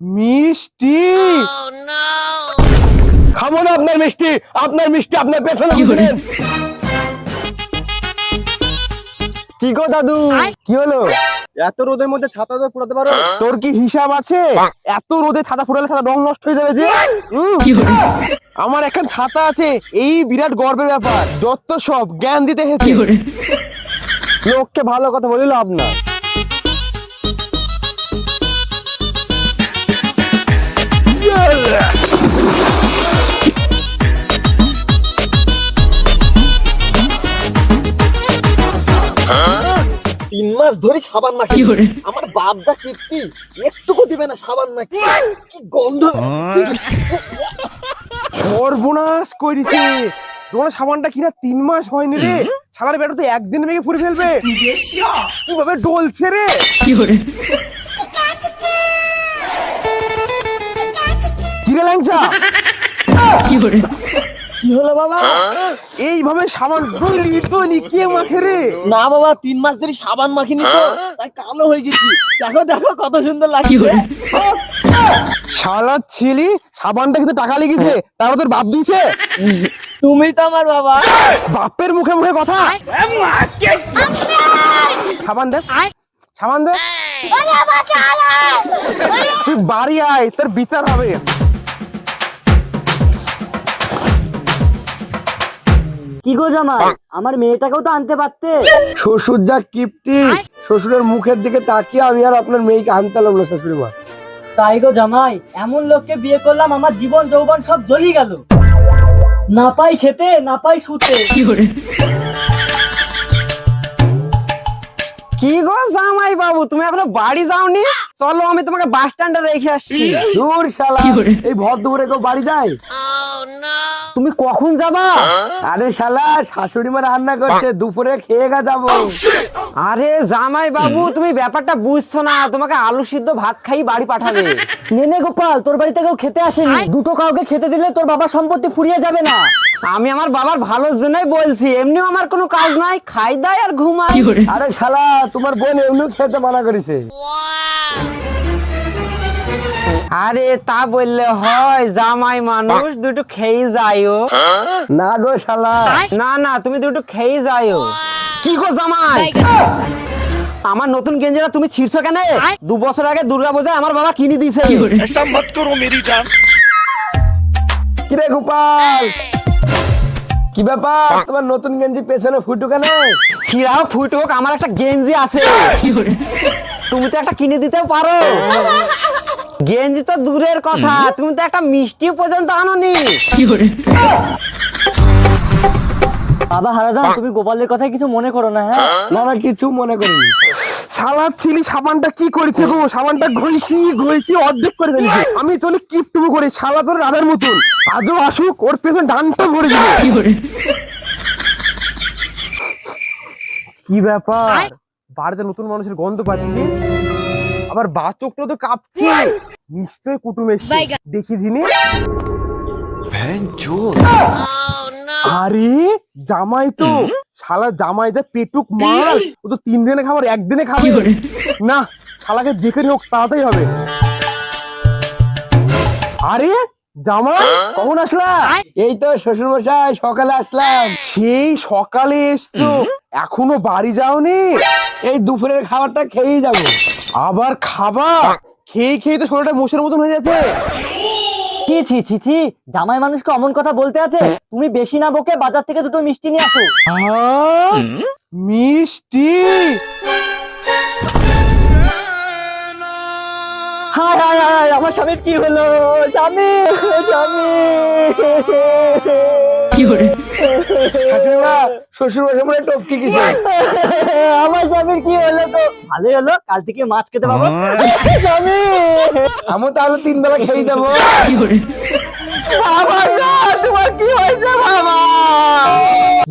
মিষ্টি খাবো না আপনার মিষ্টি, আপনার মিষ্টি আপনার পেছনে বুঝলেন। কি গো দাদু, কি হলো? এত রোদের মধ্যে ছাতা তো ফুটাতে পারো? তোর কি হিসাব আছে? এত রোদে ছাতা ফুটালে ছাতা রং নষ্ট হয়ে যাবে যে। আমার এখন ছাতা আছে, এই বিরাট গর্বের ব্যাপার। যত সব জ্ঞান দিতে হেছে, লোককে ভালো কথা বলে লাভ না। তিন মাস ধরে সাবান মাখি, আমার বাপ যা কিপ্তি, একটুকু দিবে না সাবান মাখি, কি গন্ধ বেরোচ্ছে। সর্বনাশ করেছে, তোমার সাবানটা কিনা 3 মাস হয়নি রে, সালার বেটা তো একদিন মেঘে ফুরে ফেলবে। কিভাবে ডলছে রে। কি রে ল্যাংচা, কি হলো বাবা? এইভাবে সাবান ডলি ডলি কে মাখে রে? না বাবা, 3 মাস ধরে সাবান মাখিনি তো, তাই কালো হয়ে গেছি। দেখো দেখো কত সুন্দর লাগছে। শালা ছিলি, সাবানটা কিন্তু টাকা লেগেছে, তারা তোর বাপ দিয়েছে। তুমি তো আমার বাবা। বাপের মুখে মুখে কথা। সাবান দে, সাবান দে। তুই বাড়ি আয়, তোর বিচার হবে। কি গো জামাই, আমার মেয়েটাকেও তো আনতে পারতে। শ্বশুর যা কিপ্টি, শ্বশুরের মুখের দিকে তাকিয়ে আমি আর আপনার মেয়েকে আনতে লাগলো শাশুড়ি মা। তাই গো জামাই, এমন লোককে বিয়ে করলাম, আমার জীবন যৌবন সব জ্বলিয়ে গেল। না পাই খেতে, না পাই শুতে। কি গো জামাই বাবু, তুমি এখনো বাড়ি যাওনি? চলো আমি তোমাকে বাস স্ট্যান্ডে রেখে আসছি। দূর শালা, এই ভর দুপুরে কেউ বাড়ি যায়? তুমি কখন যাবা? আরে শালা, শাশুড়ি মা রান্না করছে, দুপুরে খেয়ে যাবো। আরে জামাই বাবু, তুমি ব্যাপারটা বুঝছো না, তোমাকে আলু সিদ্ধ ভাত খাই বাড়ি পাঠাবে। নেনে গোপাল, তোর বাড়িতে কেউ খেতে আসেনি, দুটো কাউকে খেতে দিলে তোর বাবার সম্পত্তি ফুরিয়ে যাবে না। আমি আমার বাবার ভালোর জন্যই বলছি, এমনিও আমার কোনো কাজ নাই, খাই দাই আর ঘুমাই। আরে শালা, তোমার বোন এমনি খেতে মানা করেছে। আরে তা বললে হয়, জামাই মানুষ, দুটো খেয়ে যাইও। না গো শালা। না না, তুমি দুটো খেয়ে যাইও। কি গো জামাই, আমার নতুন গেঞ্জিটা তুমি ছিঁড়ছো কেন? 2 বছর আগে দুর্গাপূজায় আমার বাবা কিনে দিয়েছে। কিরে গোপাল, কি ব্যাপার? তোমার নতুন গেঞ্জি পেছনে ফুটো কেন? ছিঁড়াও ফুটুক, আমার একটা গেঞ্জি আছে, তুমি তো একটা কিনে দিতেও পারো। গেঞ্জি তো দূরের কথা, তুমি তো একটা মিষ্টি পর্যন্ত আনোনি। বাবা হারাদান, তুমি গোপালের কথা কিছু মনে করো না। হ্যাঁ না না, কিছু মনে করিনি। শালা ছিলি, সাবানটা কি করেছে গো? সাবানটা ঘষি ঘষি অর্ধেক করে ফেলেছে। আমি চলে কিপটুকু করে, শালা তোর রাধার মতন। আজও আসুক, ওর পেছনে ডানটা ভরে দিবে। কি ব্যাপার, বাড়িতে নতুন মানুষের গন্ধ পাচ্ছি, আবার বাচকটা তো কাঁপছে। নিশ্চয় কুটুম এসছে, দেখি দিনে। আরে জামাই তো, শালা জামাই যা পেটুক মাল, ও তো 3 দিনে খাবার 1 দিনে খাবে না। শালাকে দেখে হোক, তাড়াতাড়ি হবে। আরে জামাই, কখন আসলা? এই তো শ্বশুর মশাই, সকালে আসলাম। সেই সকালে এসছো, এখনো বাড়ি যাওনি? এই দুপুরের খাবারটা খেয়েই যাবো। আবার খাবা? খেয়ে খেয়ে তো শরীরটা মোষের মতন হয়ে যাচ্ছে। ছি ছি ছি ছি, জামাই মানুষকে অমন কথা বলতে আছে? তুমি বেশি না বকে বাজার থেকে দুটো মিষ্টি নিয়ে আসো। মিষ্টি? হায় হায় হায়, আমার স্বামীর কি হলো? স্বামী, স্বামী। শাশুড়ি মা, শ্বশুর মশাই মনে হয় টপকে গেছে। আমার স্বামীর কি হলো? তো ভালোই হলো, কাল থেকে মাছ খেতে পাবো। স্বামী, আমি তাহলে 3 বেলা খেয়ে যাবো। বাবা গো, তোমার কি হয়েছে বাবা?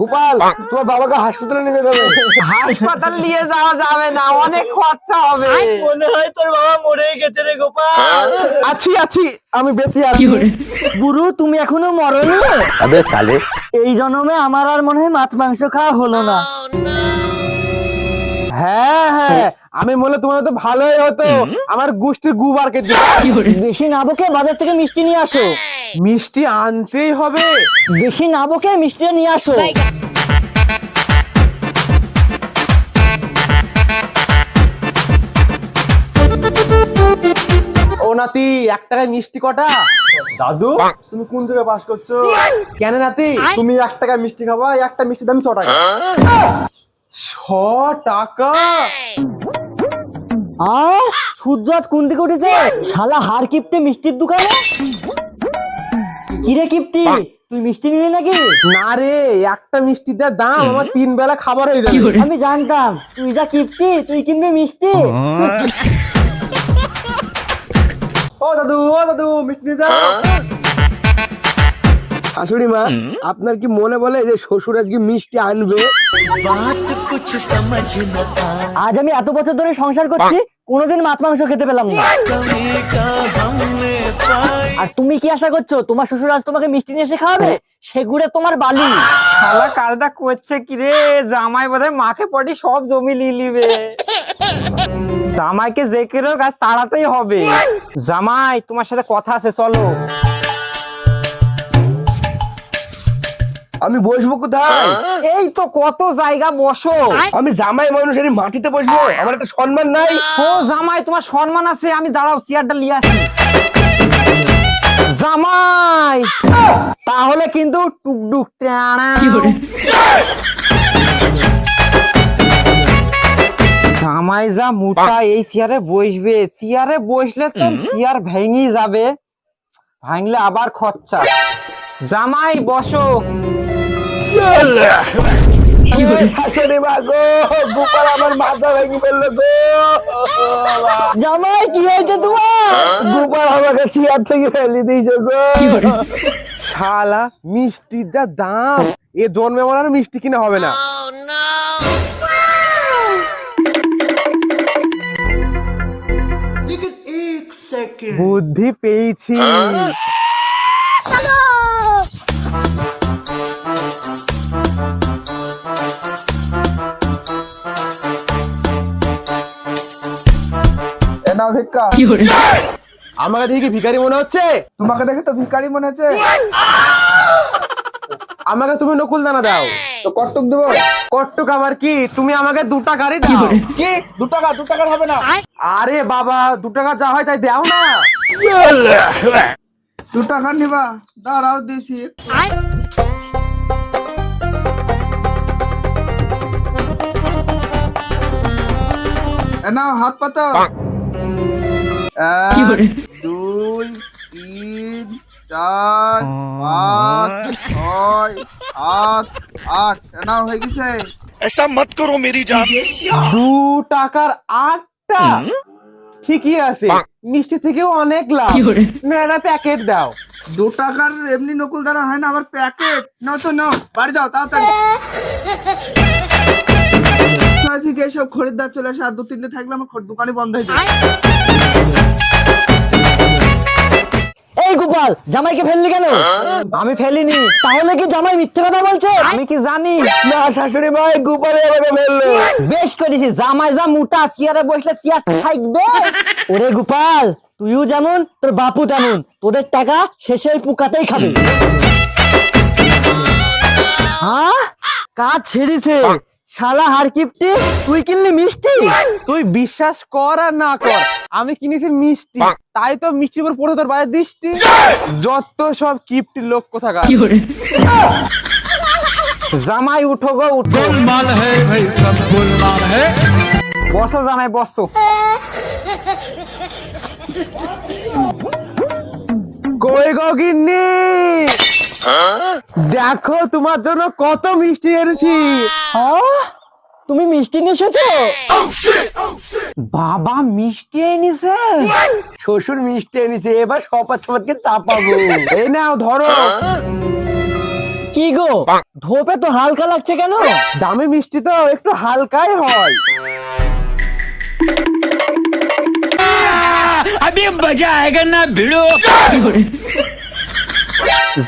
গোপাল, তোমার বাবাকে হাসপাতালে নিয়ে যেতে হবে। হাসপাতাল নিয়ে যাওয়া যাবে না, অনেক খরচা হবে। মনে হয় তোর বাবা মরেই গেছে রে গোপাল। আছি আছি, আমি বেঁচে আছি। গুরু, তুমি এখনো মরনি? আবে সালে, এই জন্মে আমার আর মনে হয় মাছ মাংস খাওয়া হলো না। হ্যাঁ হ্যাঁ, আমি বলে তোমার তো ভালোই হতো, আমার গোষ্ঠীর গু বার কেটে বেশি না বকে বাজার থেকে মিষ্টি নিয়ে আসো। মিষ্টি আনতেই হবে। বেশি না বকে মিষ্টিটা নিয়ে আসো। ও নাতি, 1 টাকায় মিষ্টি কটা? দাদু তুমি কোন জায়গায় বাস করছো? কেন নাতি, তুমি 1 টাকায় মিষ্টি খাবা? একটা মিষ্টির দাম 6 টাকা। 6 টাকা? সূর্য আজ কোন দিকে উঠেছে? শালা হার কিপটে মিষ্টির দোকানে। কিরে কিপটি, তুই মিষ্টি নিলি নাকি? না রে, একটা মিষ্টির যা দাম আমার 3 বেলা খাবার হয়ে যাবে। আমি জানতাম তুই যা কিপটি, তুই কিনবি মিষ্টি। ও দাদু মিষ্টি নিয়ে যাও। শাশুড়ি মা, আপনার কি মনে বলে যে শ্বশুর আজকে মিষ্টি আনবে? আজ আমি এত বছর ধরে সংসার করছি, কোনোদিন মাছ মাংস খেতে পেলাম না। আর তুমি কি আশা করছো তোমার শ্বশুর আজ তোমাকে মিষ্টি নিয়ে এসে খাওয়াবে? সেগুড়ে তোমার বালি। শালা কাজটা করছে কি রে? জামাই বোধহয় মাকে পটি সব জমি নিয়ে নিবে। জামাইকে যে কেউ কাজ তাড়াতেই হবে। জামাই, তোমার সাথে কথা আছে, চলো। আমি বসবো কোথায়? এই তো কত জায়গা, বসো। আমি জামাই মানুষ, আমি মাটিতে বসবো? আমার একটা সম্মান নাই? ও জামাই, তোমার সম্মান আছে, আমি দাঁড়াও চেয়ারটা নিয়ে আসি। জামাই, তাহলে কিন্তু টুকটুক জামাই যা মোটা, এই চেয়ারে বসবে? চেয়ারে বসলে তো চেয়ার ভেঙে যাবে, ভাঙলে আবার খরচা। জামাই বসো। শাশুড়ি মা গো, গোপাল আমার মাথা ভেঙে ফেললো গো। জামাই কি হয়েছে তোমার? গোপাল আমাকে চেয়ার থেকে ফেলে দিয়েছে গো। শালা মিষ্টির যা দাম, এ জন্মে আমার আর মিষ্টি কিনা হবে না। বুদ্ধি পেয়েছি। না ভিক্ষা। আমাকে দেখে কি ভিখারি মনে হচ্ছে? তোমাকে দেখে তো ভিখারি মনে হচ্ছে। আমাকে তুমি নকুল দানা দাও। তো কটুক দেবো? কটুক আবার কি? তুমি আমাকে 2 টাকারই দাও। কি 2 টাকা? 2 টাকার হবে না। আরে বাবা, 2 টাকা যা হয় তাই দাও না। 2 টাকা নিবা? দাঁড়াও দিছি। নাও হাত পাতো। 1 2 3 4 5 6 7 8। নাও হয়ে গেছে। ऐसा मत करो मेरी जान। 2 টাকার 8টা? ঠিকই আছে, মিষ্টি থেকেও অনেক লাভ। মেয়েরা প্যাকেট দাও। 2 টাকার এমনি নকুল দানা হয় না, আবার প্যাকেট। নাও তো নাও, বাড়ি যাও তাড়াতাড়ি। ঠিক এইসব খরিদ্দার চলে আসে, আর 2-3টে থাকলে আমার দোকানে বন্ধ হয়ে যায়। এই গোপাল, জামাইকে ফেললি কেন? আমি ফেলিনি। তাহলে কি জামাই মিথ্যে কথা বলছে? আমি কি জানি? না শাশুড়ি মা, গোপালে আমাকে ফেললো। বেশ করেছি, জামাই যা মোটা, চেয়ারে বসলে চেয়ার থাকবে। ওরে গোপাল, তুইও যেমন তোর বাপু তেমন, তোদের টাকা শেষে ওই পোকাতেই খাবে। হ্যাঁ, কাজ ছেড়েছে। শালা হার কিপটে, তুই কিনলি মিষ্টি? তুই বিশ্বাস কর আর না কর, আমি কিনেছি মিষ্টি, তাই তো মিষ্টির উপর পড়ে তোর বাইরের দৃষ্টি। যত সব কিপটি লোক কোথাকার। জামাই উঠো গো, উঠো। বসো জামাই, বসো। কই গো গিন্নি, দেখো তোমার জন্য কত মিষ্টি এনেছি। তুমি মিষ্টি নিয়ে এসেছো? বাবা মিষ্টি এনেছে? শ্বশুর মিষ্টি এনেছে, এবার সপাত সপাতকে চাপাবো। এই নাও ধরো। কি গো, ঢোপে তো হালকা লাগছে কেন? দামি মিষ্টি তো একটু হালকাই হয়। अभी मजा आएगा ना भिड़ो।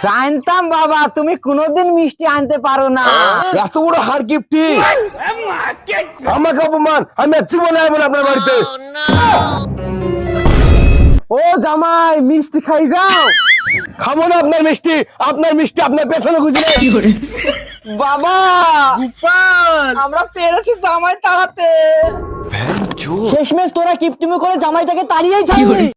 জানতাম বাবা তুমি কোনোদিন মিষ্টি আনতে পারো না। এত বড় হার গিফটি, আমাকে অপমান, আমি আর জীবনে আসবো না আপনার বাড়িতে। ও জামাই, মিষ্টি খাই যাও। খাবো না আপনার মিষ্টি, আপনার মিষ্টি আপনার পেছনে খুঁজলে। বাবা আমরা পেরেছি জামাই তাড়াতে। শেষমেশ তোরা কিপটিমি করে জামাইটাকে তাড়িয়েই ছাড়লি।